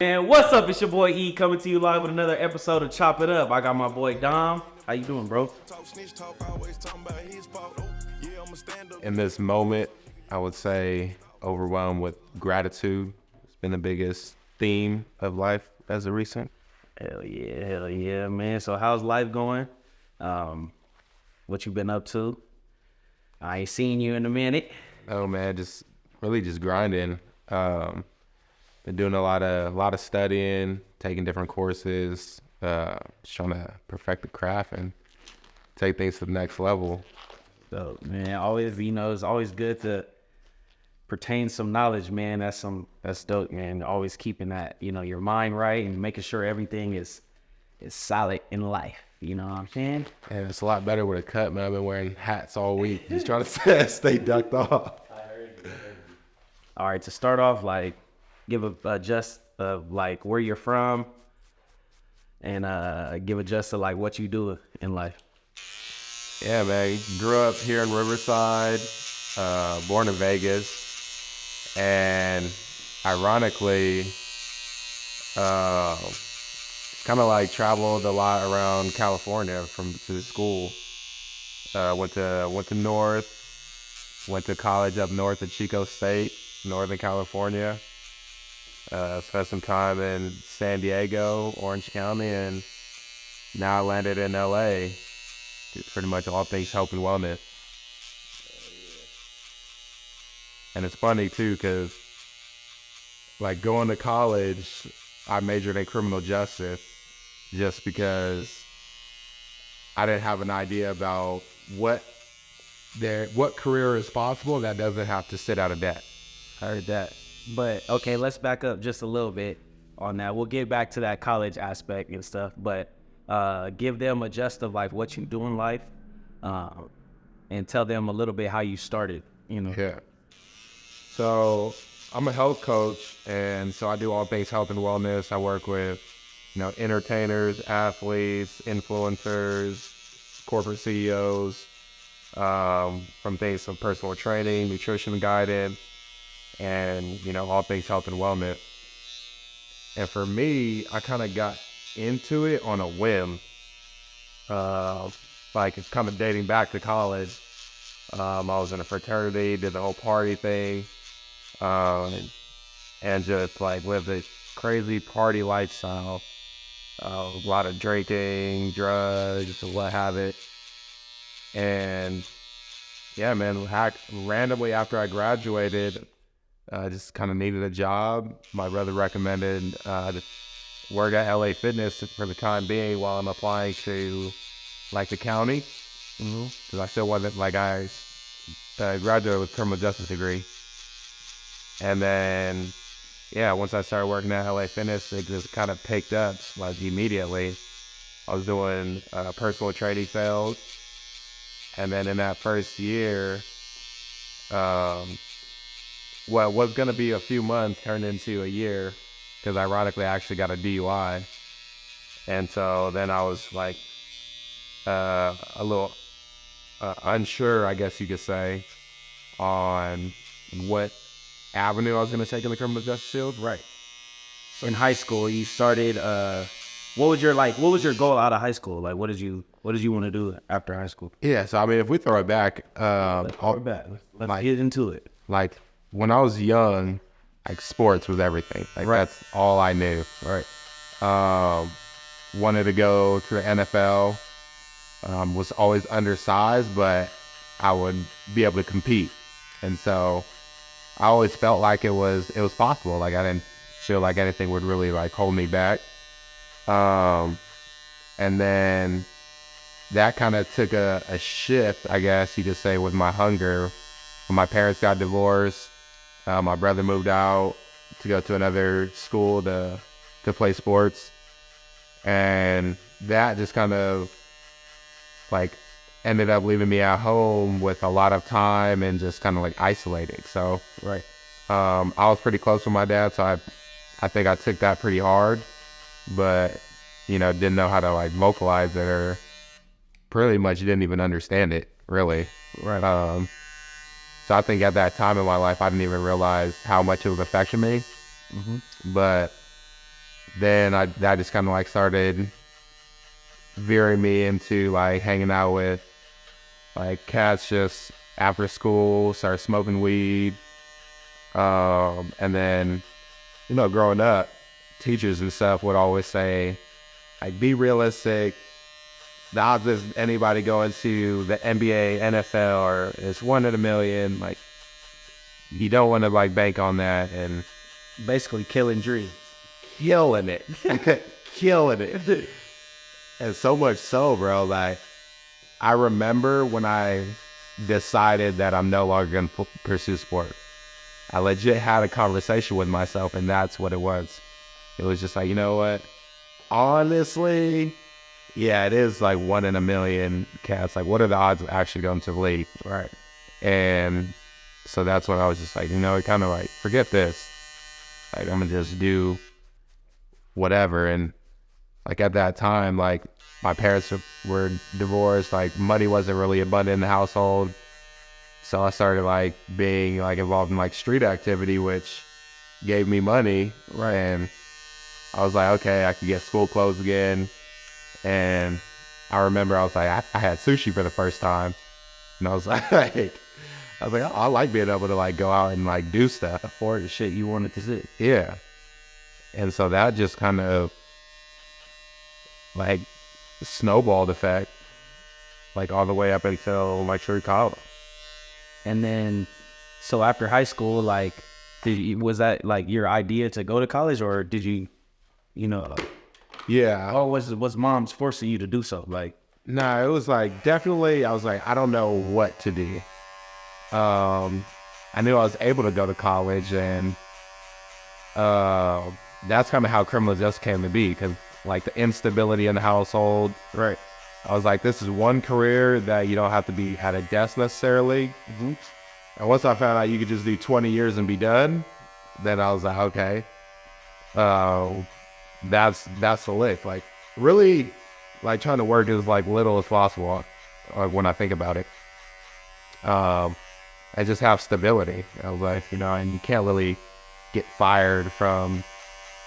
And what's up? It's your boy E coming to you live with another episode of Chop It Up. I got my boy Dom. How you doing, bro? In this moment, I would say overwhelmed with gratitude. It's been the biggest theme of life as of recent. Hell yeah, man. So how's life going? What you been up to? I ain't seen you in a minute. Oh man, just grinding. Been doing a lot of studying, taking different courses, just trying to perfect the craft and take things to the next level. So man, always it's always good to pertain some knowledge, man. That's dope, man. Always keeping that, your mind right and making sure everything is solid in life. You know what I'm saying? And it's a lot better with a cut, man. I've been wearing hats all week, just trying to stay ducked off. I heard you. All right, to start off, give a just of where you're from, and give a just of what you do in life. Yeah, man. Grew up here in Riverside, born in Vegas, and ironically, kind of traveled a lot around California to school. Went to North, went to college up north at Chico State, Northern California. Spent some time in San Diego, Orange County, and now I landed in LA. Pretty much all things health and wellness. And it's funny too, because going to college, I majored in criminal justice just because I didn't have an idea about what career is possible that doesn't have to sit out of debt. I heard that. But okay, let's back up just a little bit on that. We'll get back to that college aspect and stuff, but give them a gist of what you do in life, and tell them a little bit how you started. Yeah. So I'm a health coach, and so I do all things health and wellness. I work with entertainers, athletes, influencers, corporate CEOs, from things from personal training, nutrition guidance, and all things health and wellness. And for me, I kind of got into it on a whim. It's kind of dating back to college. I was in a fraternity, did the whole party thing, and just lived a crazy party lifestyle. A lot of drinking, drugs, what have it. And yeah, man, randomly after I graduated, just kind of needed a job. My brother recommended to work at LA Fitness for the time being while I'm applying to the county. Because I still wasn't I graduated with criminal justice degree. And then, yeah, once I started working at LA Fitness, it just kind of picked up immediately. I was doing personal training sales. And then in that first year, what was going to be a few months turned into a year, because ironically I actually got a DUI. And so then I was a little unsure, I guess you could say, on what avenue I was going to take in the criminal justice field. Right. In high school, you started. What was your goal out of high school? What did you want to do after high school? Yeah. So I mean, if we throw it back, Let's get into it. When I was young, sports was everything. Right. That's all I knew. Right. Wanted to go to the NFL. Was always undersized, but I would be able to compete. And so I always felt like it was possible. I didn't feel like anything would really hold me back. And then that kind of took a shift, I guess you could say, with my hunger. When my parents got divorced, my brother moved out to go to another school to play sports. And that just kind of ended up leaving me at home with a lot of time and just kind of isolating. So right. I was pretty close with my dad, so I think I took that pretty hard, but didn't know how to vocalize it, or pretty much didn't even understand it really. Right. So I think at that time in my life, I didn't even realize how much it was affecting me. Mm-hmm. But then that just kind of like started veering me into like hanging out with like cats just after school, started smoking weed. And then, you know, growing up, teachers and stuff would always say, like, be realistic. The odds of anybody going to the NBA, NFL, or it's 1 in a million. Like, you don't want to like bank on that, and Basically killing dreams. killing it, killing it. And so much so, bro, like, I remember when I decided that I'm no longer going to pursue sport. I legit had a conversation with myself, and that's what it was. It was just like, you know what? Honestly, yeah, it is like 1 in a million cats. Like, what are the odds of actually going to the league? Right. And so that's when I was just like, you know, kind of like, forget this. Like, I'm going to just do whatever. And like at that time, like my parents were divorced, like money wasn't really abundant in the household. So I started like being like involved in like street activity, which gave me money. Right. And I was like, okay, I could get school clothes again. And I remember I was like, I had sushi for the first time. And I was like, I like being able to like go out and like do stuff. Afford the shit you wanted to see. Yeah. And so that just kind of like snowballed effect, like all the way up until like through college. And then, so after high school, like, was that like your idea to go to college, or did you, you know, Yeah. oh, was mom's forcing you to do so? Like, No, it was like definitely, I was like, I don't know what to do. I knew I was able to go to college, and that's kind of how criminal justice came to be, because like the instability in the household. right. I was like, this is one career that you don't have to be at a desk necessarily. Mm-hmm. And once I found out you could just do 20 years and be done, then I was like, okay, that's the lick. Like, really, like trying to work as like little as possible, when I think about it. And just have stability. I was like, you know, and you can't really get fired from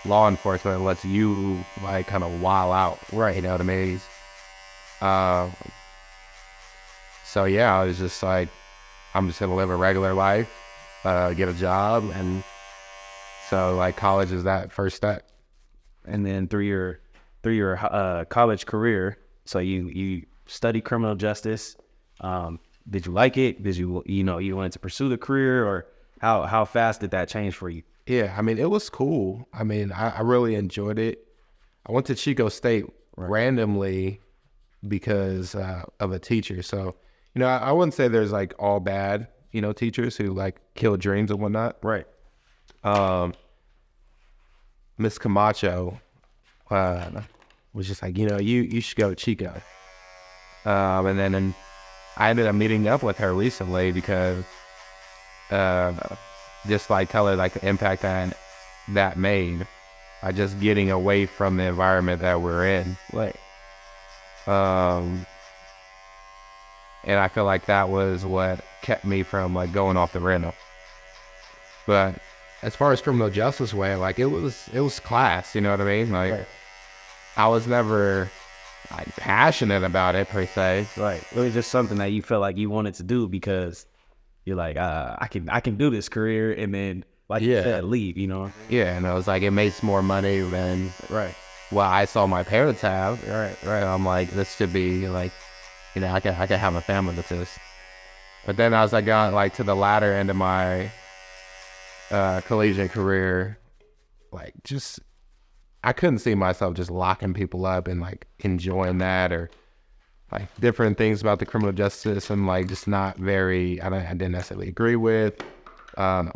law enforcement unless you like kind of wild out, right? You know what I mean? So yeah, I was just like, I'm just gonna live a regular life, get a job, and so like college is that first step. And then through your college career, so you studied criminal justice. Did you like it? Did you wanted to pursue the career, or how fast did that change for you? Yeah, I mean, it was cool. I mean, I really enjoyed it. I went to Chico State randomly because of a teacher. So, you know, I wouldn't say there's like all bad, you know, teachers who like kill dreams and whatnot. Right. Miss Camacho was just like, you know, you should go to Chico. And then I ended up meeting up with her recently because just like tell her like the impact that made by just getting away from the environment that we're in. Right. And I feel like that was what kept me from like going off the rental. But as far as criminal justice way, like it was class, you know what I mean? Like Right. I was never like passionate about it per se. Right. It was just something that you felt like you wanted to do because you're like, I can do this career, and then like you said, leave, you know? Yeah, and I was like, it makes more money than Right. what I saw my parents have. Right. I'm like, this should be like, you know, I can have a family with this. But then as I got like to the latter end of my collegiate career, like just I couldn't see myself just locking people up and like enjoying that, or like different things about the criminal justice system, like just not very, I didn't necessarily agree with. And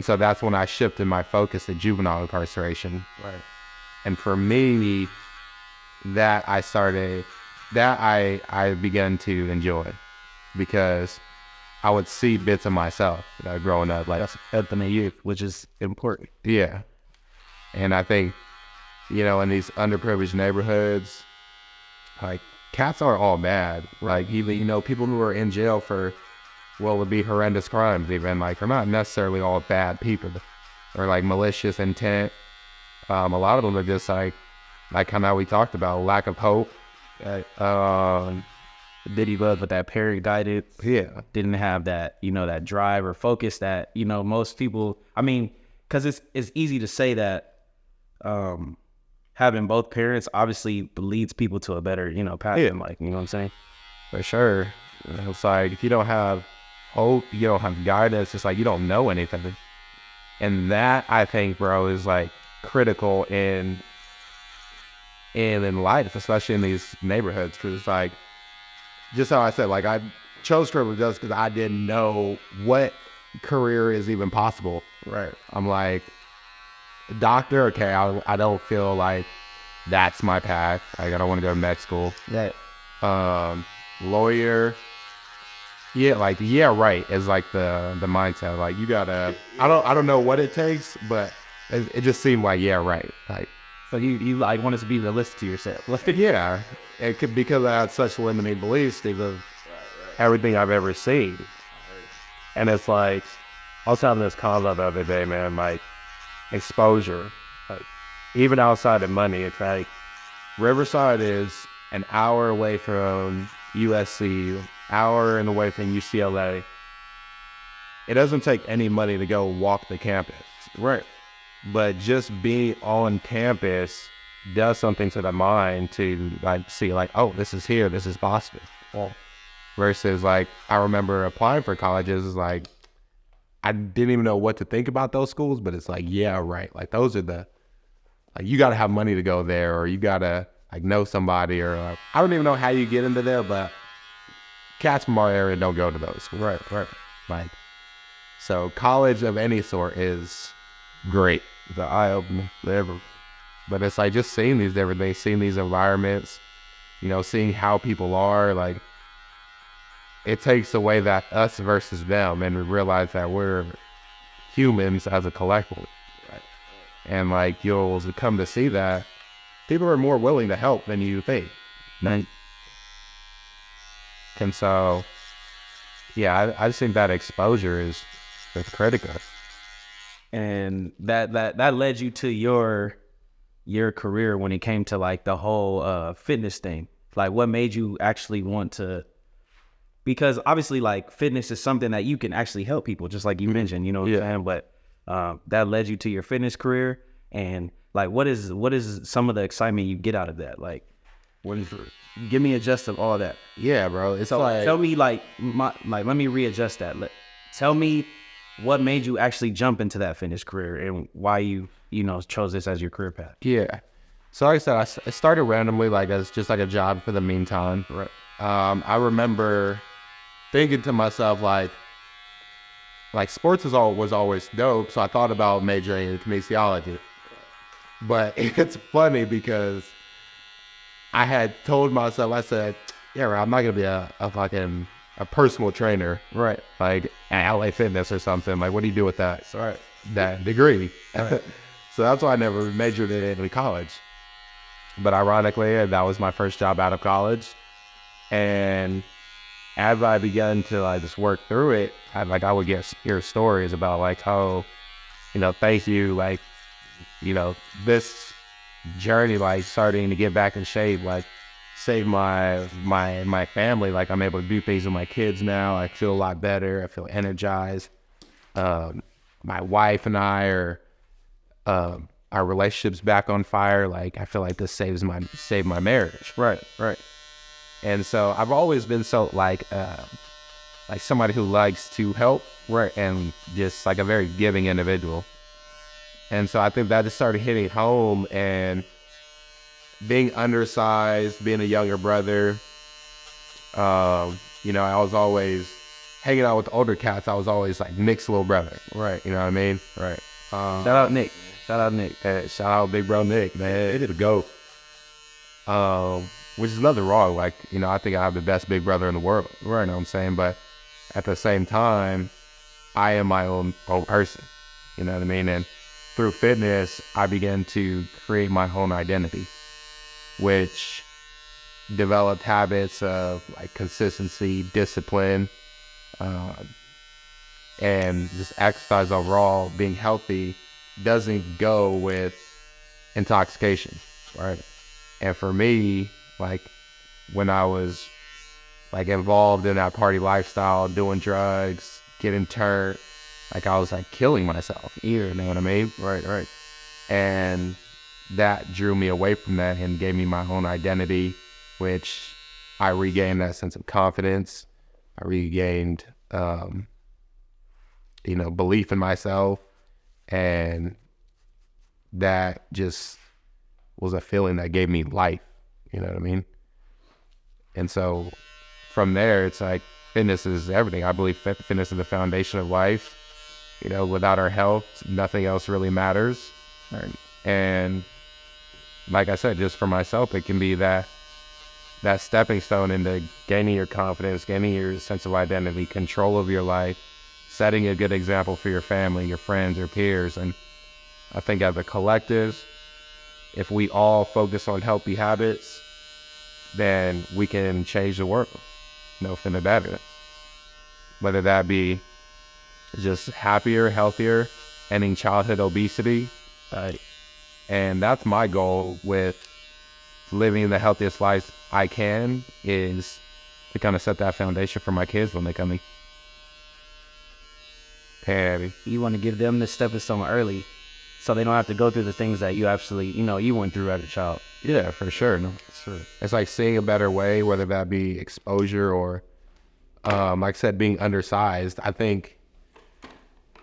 so that's when I shifted my focus to juvenile incarceration. Right. And for me, that I began to enjoy, because I would see bits of myself growing up. Like, That's helping the youth, which is important. yeah. And I think, you know, in these underprivileged neighborhoods, like cats aren't all bad. Like even, you know, people who are in jail for what would be horrendous crimes, even like they're not necessarily all bad people or like malicious intent. A lot of them are just like kind of how we talked about, lack of hope. Did he love with that parent guidance? Yeah. Didn't have that, that drive or focus that, most people, I mean, because it's easy to say that having both parents obviously leads people to a better, path in life, you know what I'm saying? For sure. It's like, if you don't have hope, you don't have guidance, it's like you don't know anything. And that, I think, bro, is like critical in life, especially in these neighborhoods. Because it's like, just how I said, like, I chose criminal just because I didn't know what career is even possible. Right. I'm like, doctor, okay, I don't feel like that's my path. Like, I don't want to go to med school. That Lawyer, yeah, like, yeah, right, is like the mindset. Like, you gotta, I don't know what it takes, but it just seemed like, yeah, right. Like, so you like wanted to be realistic to yourself. yeah, it could, because I had such limiting beliefs of everything I've ever seen. And it's like, I was having this concept the other day, man, like exposure, even outside of money. It's like Riverside is an hour away from USC, hour and away from UCLA. It doesn't take any money to go walk the campus. Right. But just being on campus does something to the mind to like see like, oh, this is here, this is possible. Well, versus like, I remember applying for colleges, like I didn't even know what to think about those schools, but it's like, yeah, right. Like those are like, you got to have money to go there, or you got to like know somebody, or I don't even know how you get into there, but cats from our area don't go to those schools. Right. Like, so college of any sort is great. The eye opener ever. But it's like just seeing these different things, seeing these environments, seeing how people are, like it takes away that us versus them, and we realize that we're humans as a collective. Right. And like you'll come to see that people are more willing to help than you think. Right. And so, yeah, I just think that exposure is critical. And that led you to your career when it came to like the whole fitness thing. Like what made you actually want to, because obviously like fitness is something that you can actually help people, just like you mentioned, what I'm saying? But that led you to your fitness career, and like what is some of the excitement you get out of that? Like what is it? Give me a gist of all that. Yeah, bro. It's so like, tell me like let me readjust that. Tell me what made you actually jump into that fitness career, and why you chose this as your career path. Yeah. So like I said, I started randomly, like as just like a job for the meantime. Right. I remember thinking to myself like sports was always dope, so I thought about majoring in kinesiology. But it's funny because I had told myself, I said, yeah, I'm not gonna be a fucking personal trainer, right? Like at LA Fitness or something. Like, what do you do with that? Right. That degree. Right. So that's why I never majored in college. But ironically, that was my first job out of college. And as I began to like just work through it, I would hear stories about like, oh, thank you, like, this journey, like starting to get back in shape, like save my family. Like I'm able to do things with my kids now. I feel a lot better. I feel energized. My wife and I are, our relationship's back on fire. Like I feel like this saved my marriage. Right. And so I've always been so like somebody who likes to help, right, and just like a very giving individual. And so I think that just started hitting home, and being undersized, being a younger brother, I was always hanging out with older cats. I was always like Nick's little brother. Right. You know what I mean? Right. Shout out Nick. Hey, shout out big bro Nick, man. It is a goat. Which is nothing wrong. Like, I think I have the best big brother in the world. Right. You know what I'm saying? But at the same time, I am my own person. You know what I mean? And through fitness, I began to create my own identity, which developed habits of like consistency, discipline, and just exercise overall. Being healthy doesn't go with intoxication, right? And for me, like when I was like involved in that party lifestyle, doing drugs, getting turned, like I was like killing myself, you know what I mean? Right. And that drew me away from that and gave me my own identity, which I regained that sense of confidence. I regained, belief in myself, and that just was a feeling that gave me life, you know what I mean? And so from there, it's like fitness is everything. I believe fitness is the foundation of life. You know, without our health, nothing else really matters. Right. And like I said, just for myself, it can be that stepping stone into gaining your confidence, gaining your sense of identity, control of your life, setting a good example for your family, your friends, your peers. And I think as a collective, if we all focus on healthy habits, then we can change the world, for the better. Whether that be just happier, healthier, ending childhood obesity. And that's my goal with living the healthiest life I can, is to kind of set that foundation for my kids when they come in. And You want to give them the stepping stone early, so they don't have to go through the things that you actually, you went through as a child. yeah, for sure. No, it's like seeing a better way, whether that be exposure or, like I said, being undersized. I think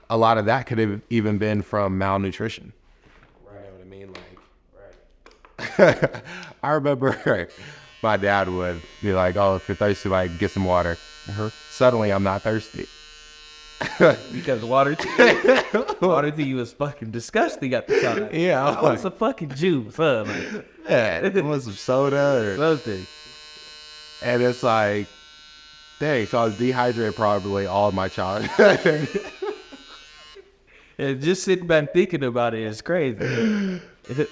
a lot of that could have even been from malnutrition. Right. You know what I mean? Like, I remember my dad would be like, "Oh, if you're thirsty, like get some water." Suddenly, I'm not thirsty. Because water to you is fucking disgusting at the time. Yeah, I want some fucking juice, huh? Like, yeah, it was some soda or something. And it's like, dang, so I was dehydrated probably all of my childhood. And just sitting back thinking about it is crazy.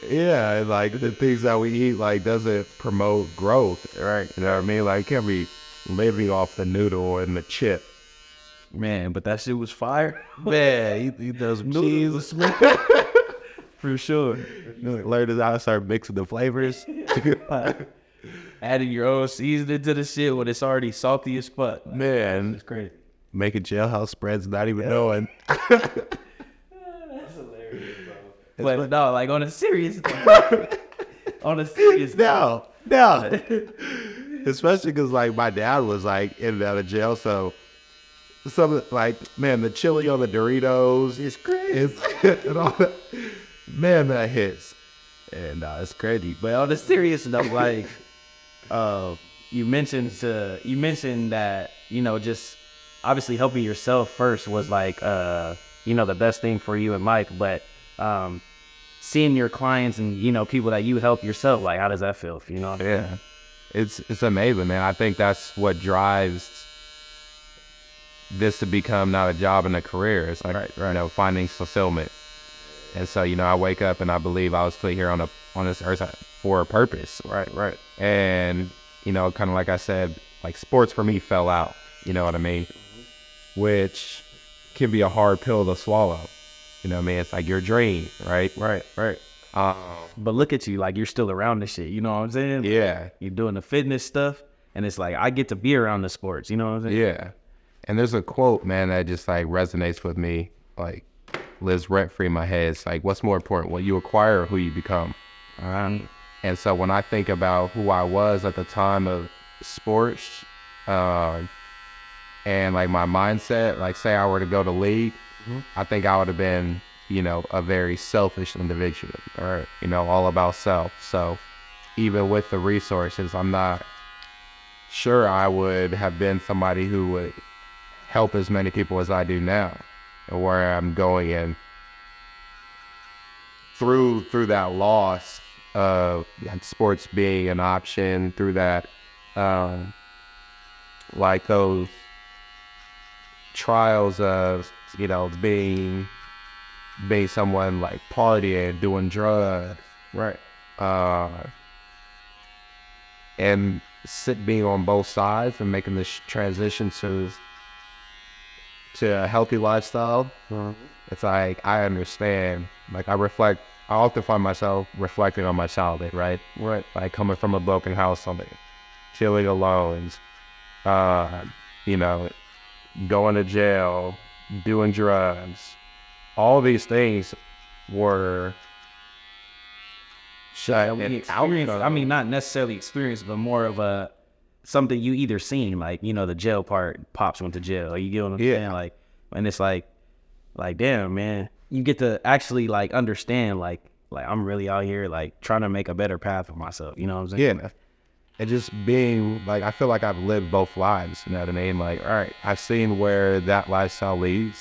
Yeah, and like the things that we eat like doesn't promote growth, right? You know what I mean? Like, can't be living off the noodle and the chip. Man, but that shit was fire. Man, eat those cheese. For sure. Learn how to start mixing the flavors. Adding your own seasoning to the shit when it's already salty as fuck. Man, it's crazy. Making jailhouse spreads, not even knowing. That's hilarious, bro. But no, like on a serious note. No. Especially because like my dad was like in and out of jail, so some like, man, the chili on the Doritos is crazy. And all that. Man, that hits. And it's crazy. But on a serious note, like you mentioned that, just obviously helping yourself first was like the best thing for you and Mike, but seeing your clients and people that you help yourself, like how does that feel? Yeah, it's amazing, man. I think that's what drives this to become not a job and a career. It's like finding fulfillment. And so I wake up and I believe I was put here on this earth for a purpose. Right. And kind of like I said, like sports for me fell out. You know what I mean? Which can be a hard pill to swallow. You know what I mean? It's like your dream, right? Right. But look at you, like you're still around this shit. You know what I'm saying? Yeah. You're doing the fitness stuff, and it's like I get to be around the sports. You know what I'm saying? Yeah. And there's a quote, man, that just like resonates with me, like lives rent free in my head. It's like, what's more important, what you acquire or who you become? And so when I think about who I was at the time of sports, and like my mindset, like say I were to go to league, I think I would have been, a very selfish individual, or, all about self. So even with the resources, I'm not sure I would have been somebody who would help as many people as I do now, and where I'm going. And through that loss of sports being an option, through that, like those trials of, being someone like partying, doing drugs, Right. and being on both sides and making this transition to a healthy lifestyle. It's like, I understand, like I reflect I often find myself reflecting on my childhood, right? Right. Like coming from a broken household, chilling alone, you know, going to jail, doing drugs. All these things were I mean, not necessarily experience, but more of a something you either seen, like, you know, the jail part, Pops went to jail. You get what I'm saying? Like, and it's like, damn, man, you get to actually like understand, like I'm really out here like trying to make a better path for myself. You know what I'm saying? Yeah. And just being like, I feel like I've lived both lives. You know what I mean? Like, all right, I've seen where that lifestyle leads.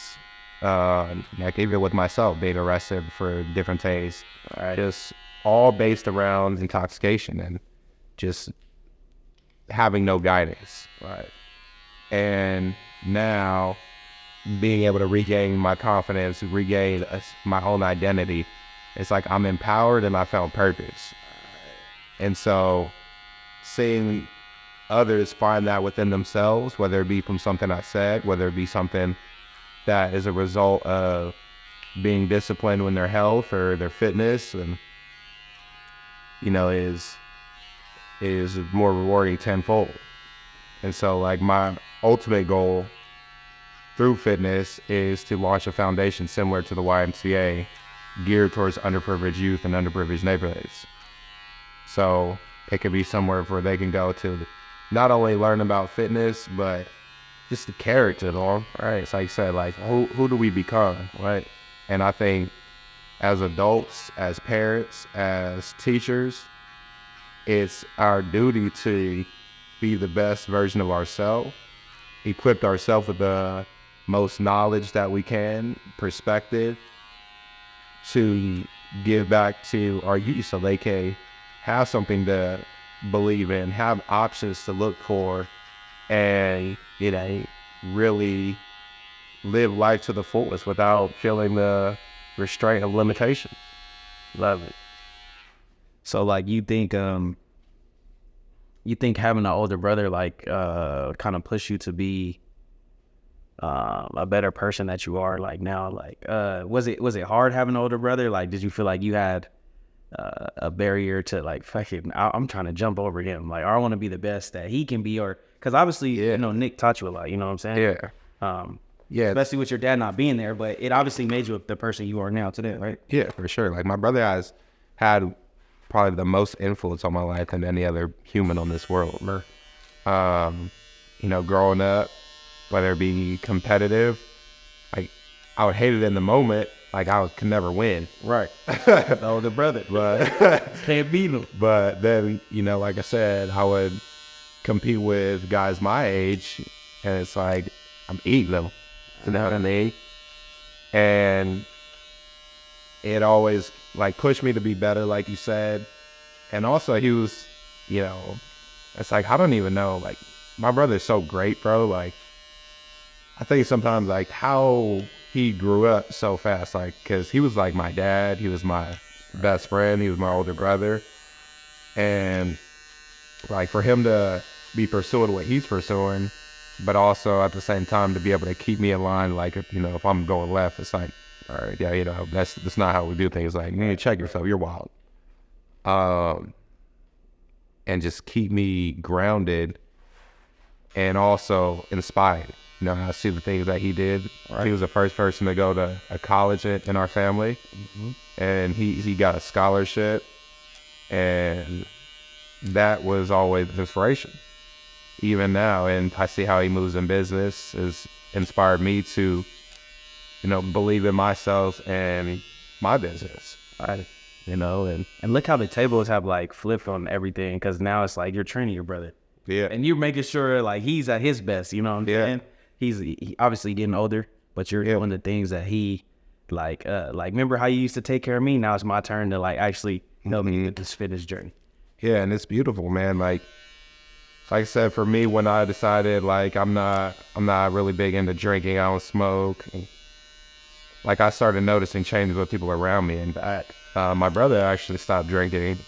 Like even with myself being arrested for different things, just all based around intoxication and just having no guidance. Right. And now being able to regain my confidence, regain my own identity, it's like I'm empowered and I found purpose. And so seeing others find that within themselves, whether it be from something I said, whether it be something that is a result of being disciplined in their health or their fitness, and you know, is more rewarding tenfold. And so like my ultimate goal through fitness is to launch a foundation similar to the YMCA geared towards underprivileged youth and underprivileged neighborhoods. So it could be somewhere where they can go to not only learn about fitness, but just the character, though. Right? It's like I said, like who do we become, right? And I think as adults, as parents, as teachers, it's our duty to be the best version of ourselves, equip ourselves with the most knowledge that we can, perspective, to give back to our youth so they can have something to believe in, have options to look for, and, you know, really live life to the fullest without feeling the restraint of limitation. Love it. So like you think having an older brother like kind of push you to be a better person that you are like now? Like was it hard having an older brother? Like did you feel like you had a barrier to like fucking I'm trying to jump over him, like I want to be the best that he can be? Or because obviously you know Nick taught you a lot, you know what I'm saying? Yeah, especially with your dad not being there, but it obviously made you the person you are now today, right? Yeah, for sure. Like my brother has had probably the most influence on my life than any other human on this world. You know, growing up, whether it be competitive, like I would hate it in the moment, like I could never win. Right. The older brother, but can't beat him. But then, you know, like I said, I would compete with guys my age, and it's like I'm eating them. You know what I mean? And it always like pushed me to be better, like you said. And also he was, you know, it's like, I don't even know, like my brother's so great, bro. Like I think sometimes like how he grew up so fast, like, cause he was like my dad, he was my best friend, he was my older brother. And like for him to be pursuing what he's pursuing, but also at the same time to be able to keep me in line, like, you know, if I'm going left, it's like, all right, yeah, you know, that's not how we do things. Like, you need to check yourself, you're wild. And just keep me grounded and also inspired. You know, I see the things that he did. Right. He was the first person to go to a college in our family, and he got a scholarship, and that was always inspiration. Even now, and I see how he moves in business has inspired me to, you know, believe in myself and my business. You know, and look how the tables have like flipped on everything, because now it's like you're training your brother. Yeah. And you're making sure like he's at his best, you know what I'm saying? He obviously getting older, but you're doing the things that he like remember how you used to take care of me? Now it's my turn to like actually help me with this fitness journey. Yeah, and it's beautiful, man. Like I said, for me, when I decided like I'm not really big into drinking, I don't smoke. Like I started noticing changes with people around me, and my brother actually stopped drinking,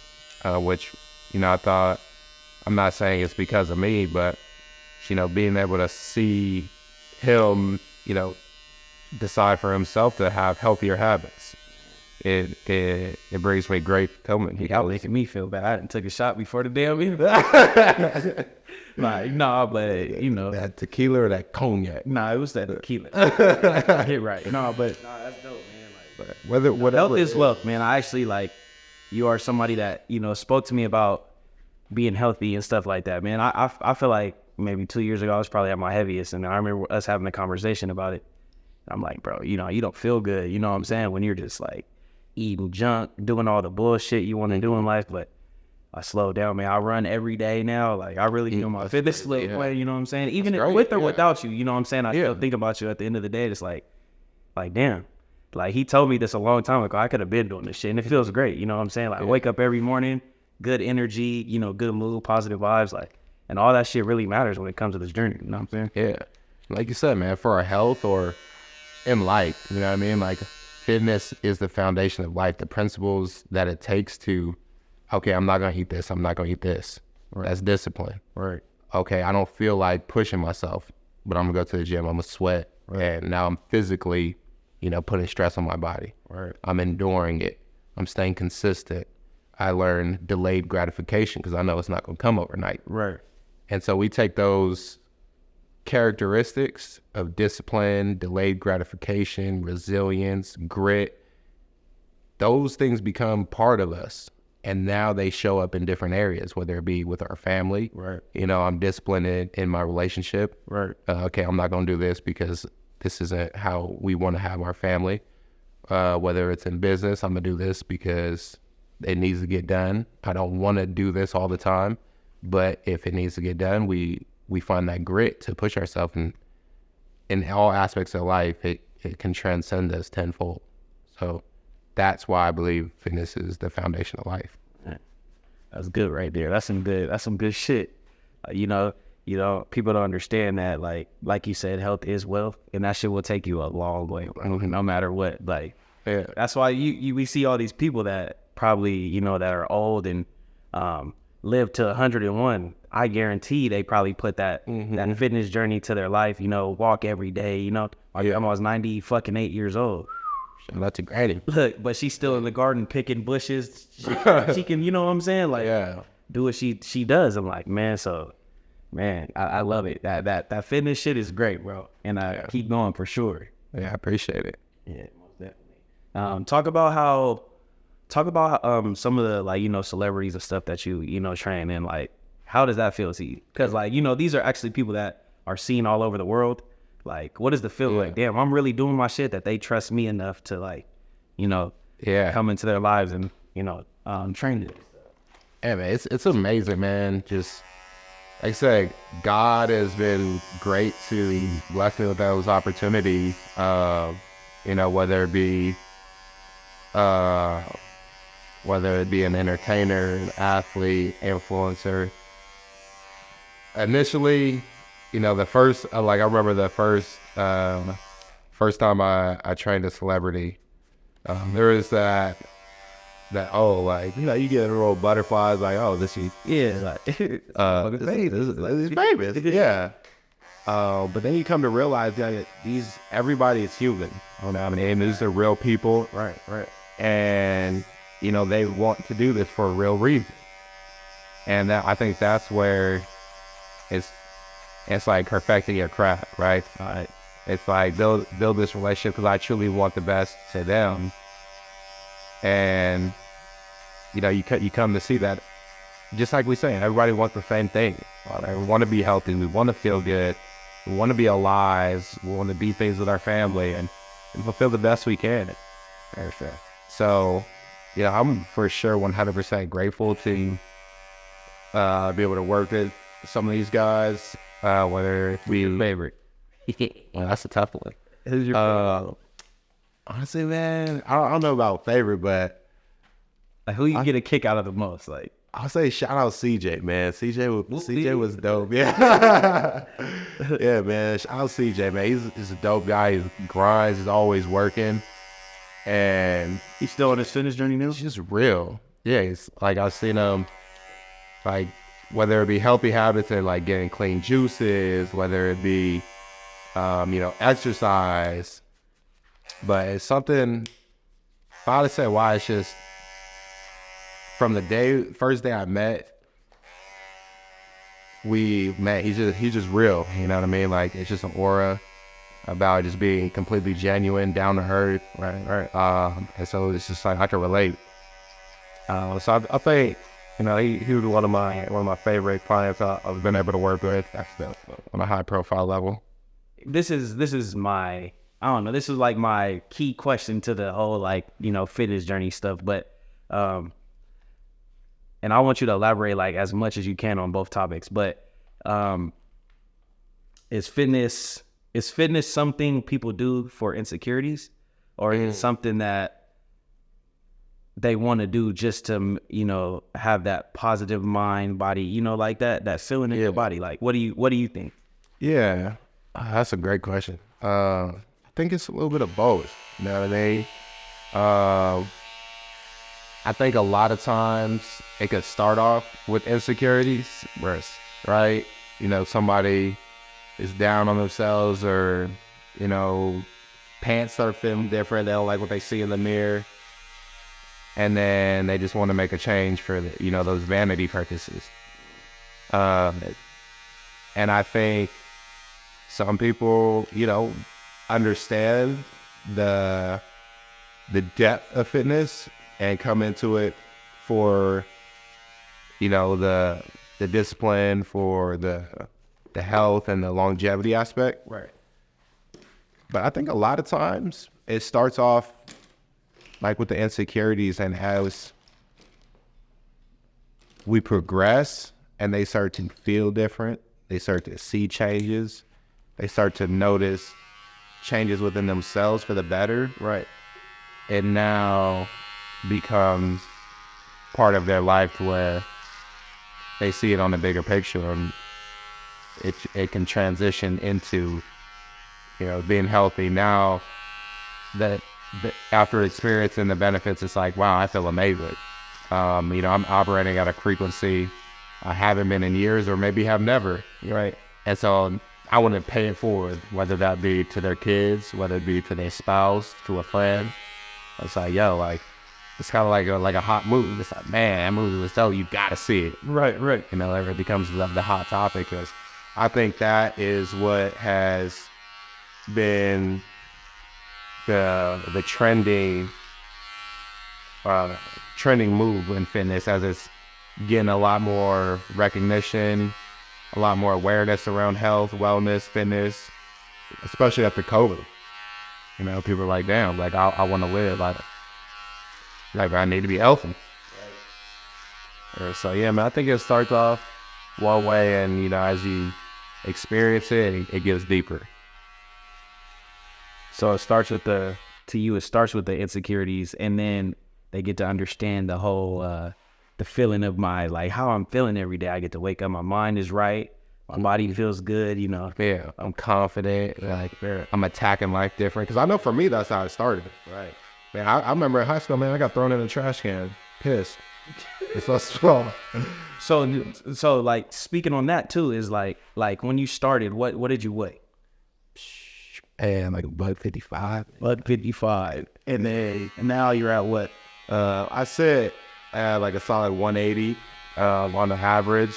which, you know, I thought, I'm not saying it's because of me, but, you know, being able to see him, you know, decide for himself to have healthier habits. it brings me great fulfillment. Y'all making me feel bad. I didn't took a shot before the damn meeting. Like, nah, but you know, That tequila or that cognac. nah, it was that tequila. Get right. No, but nah, that's dope, man. Like, Whatever health is wealth, man. I actually like you are somebody that spoke to me about being healthy and stuff like that, man. I feel like maybe 2 years ago I was probably at my heaviest, and I remember us having a conversation about it. I'm like, bro, you don't feel good, you know what I'm saying, when you're just like eating junk, doing all the bullshit you want to do in life. But I slowed down, man. I run every day now. Like, I really feel my fitness way, you know what I'm saying? Even with or without you, you know what I'm saying? I still think about you at the end of the day. It's like damn. Like, he told me this a long time ago. I could have been doing this shit, and it feels great, you know what I'm saying? Like, I wake up every morning, good energy, good mood, positive vibes, like, and all that shit really matters when it comes to this journey, you know what I'm saying? Yeah. Like you said, man, for our health or in life, you know what I mean? Like, fitness is the foundation of life, the principles that it takes to, okay, I'm not going to eat this, I'm not going to eat this. Right. That's discipline. Right. Okay, I don't feel like pushing myself, but I'm going to go to the gym, I'm going to sweat, and now I'm physically, putting stress on my body. Right. I'm enduring it. I'm staying consistent. I learn delayed gratification because I know it's not going to come overnight. Right. And so we take those characteristics of discipline, delayed gratification, resilience, grit. Those things become part of us. And now they show up in different areas, whether it be with our family. Right. I'm disciplined in my relationship. Right. Okay, I'm not going to do this because this isn't how we want to have our family. Whether it's in business, I'm going to do this because it needs to get done. I don't want to do this all the time, but if it needs to get done, we find that grit to push ourselves, and in all aspects of life, it can transcend us tenfold. So that's why I believe fitness is the foundation of life. That's good right there. That's some good shit. People don't understand that, like you said, health is wealth, and that shit will take you a long way, no matter what. Like, that's why we see all these people that probably, that are old and live to 101. I guarantee they probably put that fitness journey to their life, walk every day, My grandma's 98 years old. That's a granny. Look, but she's still in the garden picking bushes. She can, you know what I'm saying? Like, do what she does. I'm like, man, I love it. That fitness shit is great, bro. And I keep going for sure. Yeah, I appreciate it. Yeah, most definitely. Talk about some of the, celebrities and stuff that you train in. Like, how does that feel to you? Because, these are actually people that are seen all over the world. Like, what does the feel like? Damn, I'm really doing my shit that they trust me enough to, come into their lives and, train it. Yeah, man, it's amazing, man. Just, like I said, God has been great to bless me with those opportunities. Whether it be an entertainer, an athlete, influencer. Initially, the first, I remember the first time I trained a celebrity, there was that, you get a little butterflies, like, oh, this is, this is famous, yeah. But then you come to realize that everybody is human, and these are real people, right, and they want to do this for a real reason, and I think that's where it's like perfecting your craft, right? It's like build this relationship because I truly want the best to them. And, you come to see that, just like we say, everybody wants the same thing. We want to be healthy. We want to feel good. We want to be alive. We want to do things with our family and fulfill the best we can. So, I'm for sure 100% grateful to be able to work with some of these guys. Whether it be your favorite. Well, that's a tough one. Who's your favorite? Honestly, man, I don't know about favorite, but like, who you get a kick out of the most? Like, I'll say shout out CJ, man. CJ was dope. Yeah. Yeah, man. Shout out CJ, man. He's a dope guy. He grinds. He's always working. And he's still on his fitness journey now? He's just real. Yeah, it's like I've seen him, like, whether it be healthy habits and like getting clean juices, whether it be, exercise, but it's something If I had to say why, it's just from the first day I met, he's just real. You know what I mean? Like, it's just an aura about just being completely genuine, down to earth. Right. And so it's just like I can relate. So I think, he was one of my favorite clients I've been able to work with on a high profile level. This is my, I don't know, this is like my key question to the whole like, fitness journey stuff. But and I want you to elaborate like as much as you can on both topics. But is fitness something people do for insecurities, or is it something that they want to do just to, have that positive mind, body, like that feeling in your body? Like, what do you think? Yeah, that's a great question. I think it's a little bit of both. You know what I mean? I think a lot of times it could start off with insecurities, right? Somebody is down on themselves, or, pants start feeling different. They don't like what they see in the mirror. And then they just want to make a change for those vanity purchases. And I think some people, understand the depth of fitness and come into it for, the discipline, for the health and the longevity aspect. Right. But I think a lot of times it starts off like with the insecurities, and as we progress and they start to feel different, they start to see changes, they start to notice changes within themselves for the better. Right. It now becomes part of their life where they see it on the bigger picture, and it can transition into, being healthy. Now that after experiencing the benefits, it's like, wow, I feel amazing. I'm operating at a frequency I haven't been in years, or maybe have never. Right. And so I want to pay it forward, whether that be to their kids, whether it be to their spouse, to a friend. It's like, it's kind of like a hot movie. It's like, man, that movie was so, you got to see it. Right. It becomes the hot topic, because I think that is what has been the trending move in fitness, as it's getting a lot more recognition, a lot more awareness around health, wellness, fitness, especially after COVID. People are like, damn, like I want to live, like I need to be healthy. Right. So yeah, man, I think it starts off one way, and as you experience it, it gets deeper. So it starts with the insecurities, and then they get to understand the whole, the feeling of like how I'm feeling every day. I get to wake up, my mind is right, my body feels good, Yeah, I'm confident, like I'm attacking life different. Because I know for me, that's how it started. Right. Man, I remember in high school, man, I got thrown in a trash can, pissed. It's so small. So like, speaking on that too, is like when you started, what did you weigh? And like $155. $155. And now you're at what? I said like a solid 180 on the average.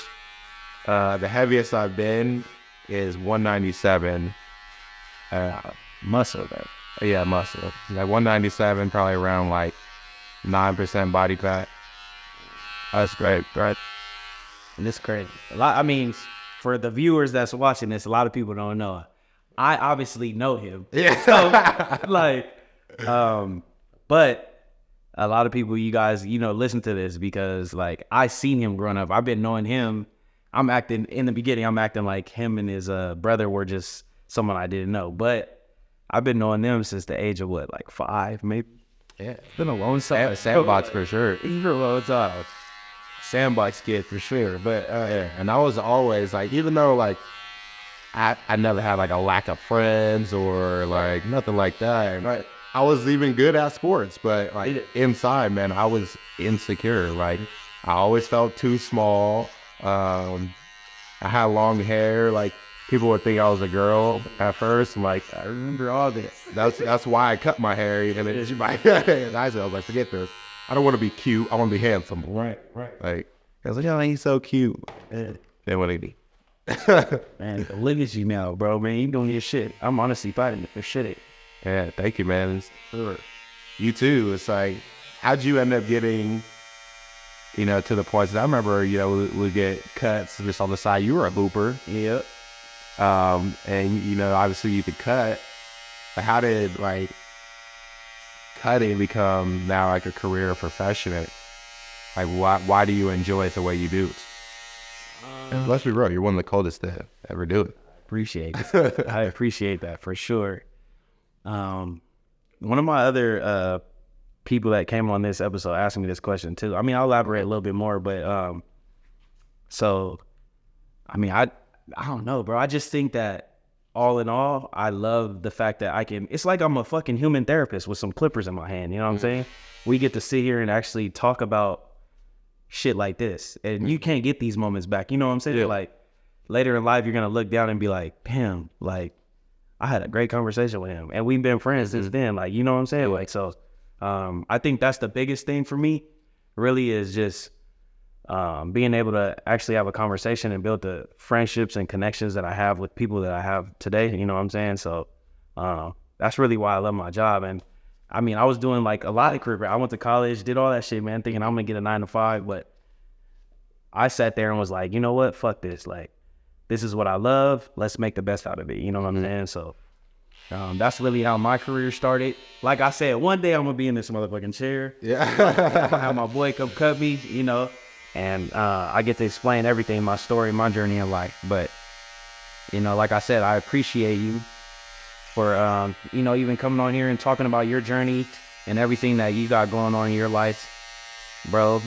The heaviest I've been is 197. Muscle, though. Yeah, muscle. Like 197, probably around like 9% body fat. That's great, right? And it's crazy. For the viewers that's watching this, a lot of people don't know. I obviously know him. Yeah. So, but a lot of people, you guys, listen to this because like I seen him growing up. I've been knowing him. I'm acting like him and his brother were just someone I didn't know. But I've been knowing them since the age of what, like 5, maybe? Yeah. It's been a long time. Sandbox for sure. Even a long time. Sandbox kid for sure. But yeah. And I was always like, even though like I never had like a lack of friends or like nothing like that. Right. I was even good at sports, but like inside, man, I was insecure. Like I always felt too small. I had long hair. Like people would think I was a girl at first. I'm like, I remember all this. That's why I cut my hair. And it's my and I was like, forget this. I don't want to be cute. I want to be handsome. Right. Like, I was like, oh, he's so cute. Yeah. Then what did he? Man, look at you now, bro. Man, you doing your shit. I'm honestly fighting for shit. Yeah, thank you, man. Sure. You too. It's like, how'd you end up getting, to the point that I remember, we get cuts just on the side. You were a hooper. Yep. And, obviously you could cut. But how did, cutting become now, a career profession? Why do you enjoy it the way you do? Let's be real. You're one of the coldest to ever do it. Appreciate it. I appreciate that for sure. One of my other people that came on this episode asked me this question too. I mean, I'll elaborate a little bit more, but I don't know, bro. I just think that all in all, I love the fact that it's like I'm a fucking human therapist with some clippers in my hand. You know what I'm saying? We get to sit here and actually talk about shit like this, and you can't get these moments back. You know what I'm saying? Yeah. Like later in life, you're gonna look down and be like, damn, like I had a great conversation with him, and we've been friends since then. Like, you know what I'm saying? Like, so I think that's the biggest thing for me. Really, is just being able to actually have a conversation and build the friendships and connections that I have with people that I have today. You know what I'm saying? So that's really why I love my job. And I mean, I was doing like a lot of career. I went to college, did all that shit, man, thinking I'm gonna get a 9 to 5, but I sat there and was like, you know what? Fuck this. Like, this is what I love. Let's make the best out of it. You know what I'm saying? So that's really how my career started. Like I said, one day I'm gonna be in this motherfucking chair. Yeah. Have my boy come cut me, and I get to explain everything, my story, my journey in life. But, like I said, I appreciate you for, even coming on here and talking about your journey and everything that you got going on in your life, bro.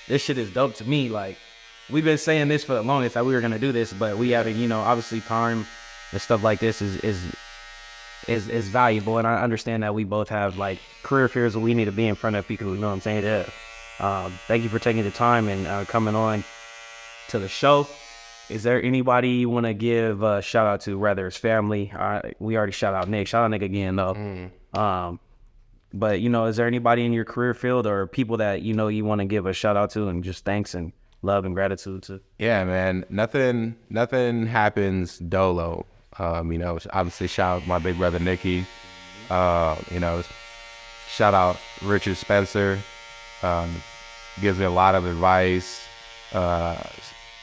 This shit is dope to me. Like, we've been saying this for the longest that we were gonna do this, but we haven't, obviously time and stuff like this is valuable. And I understand that we both have like career fears that we need to be in front of people, you know what I'm saying? Yeah. Thank you for taking the time and coming on to the show. Is there anybody you want to give a shout out to, whether it's family? We already shout out Nick. Shout out Nick again, though. But, is there anybody in your career field or people that, you want to give a shout out to and just thanks and love and gratitude to? Yeah, man. Nothing happens dolo. Obviously shout out my big brother, Nicky. Shout out Richard Spencer. Gives me a lot of advice.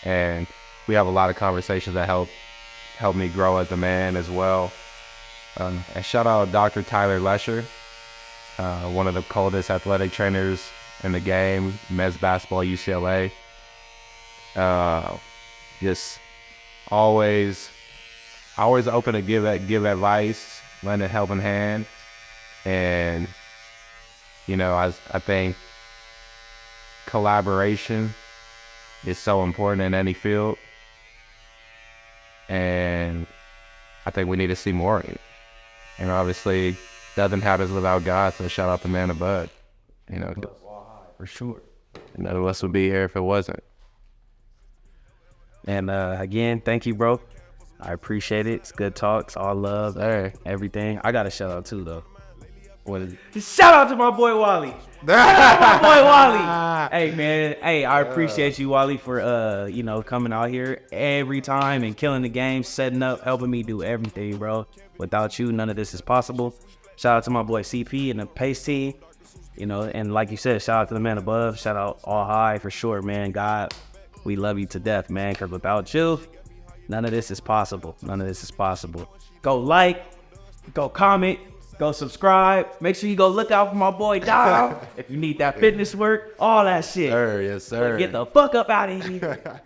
And we have a lot of conversations that help me grow as a man as well. And shout out Dr. Tyler Lesher, one of the coldest athletic trainers in the game, men's basketball, UCLA. Just always open to give advice, lend a helping hand. And, I think collaboration is so important in any field. And I think we need to see more of it. And obviously, nothing happens without God, so shout out to Man Above. For sure. None of us would be here if it wasn't. And again, thank you, bro. I appreciate it. It's good talks, all love, everything. I got a shout out too, though. What is it? Shout out to my boy Wali. Shout out to my boy Wali. Hey, man. Hey, I appreciate you, Wali, for coming out here every time and killing the game, setting up, helping me do everything, bro. Without you, none of this is possible. Shout out to my boy CP and the Pace team. And like you said, shout out to the Man Above. Shout out All High for sure, man. God, we love you to death, man. Because without you, none of this is possible. None of this is possible. Go like, go comment, go subscribe. Make sure you go look out for my boy Dom if you need that fitness work, all that shit. Sir, yes, sir. Get the fuck up out of here.